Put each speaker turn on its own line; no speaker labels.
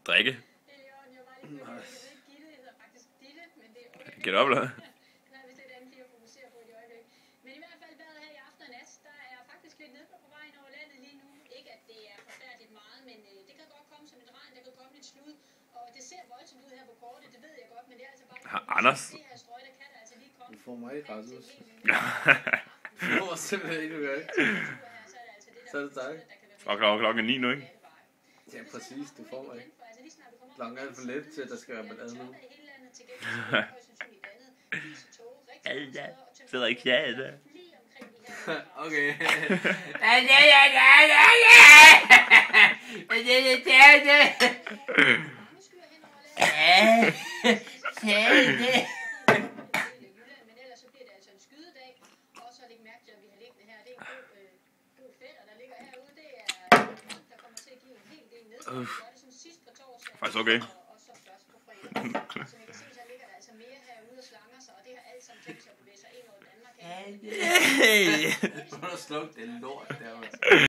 Drikke. Get op, eller?
Men i hvert fald vejret her i aften og nat, der er faktisk lidt nedbør på vejen over landet lige nu. Ikke at det er forfærdeligt meget, men det kan godt komme som et regn, der kan komme lidt slud. Og det ser voldsomt ud her på kortet, det ved jeg godt, men det er altså bare...
Anders?
Det her strøg, der kan der altså lige komme...
Du får mig ret ud. Du får simpelthen ikke noget. Så er det dig.
Og klokken 9 nu, ikke?
Ja, præcis. Du får mig ikke. Klokken er alt for lidt til, at der skal være ballade nu.
Ja, sidder ikke kjære der.
Okay.
Faktisk okay.
Så har du slukket det lort der.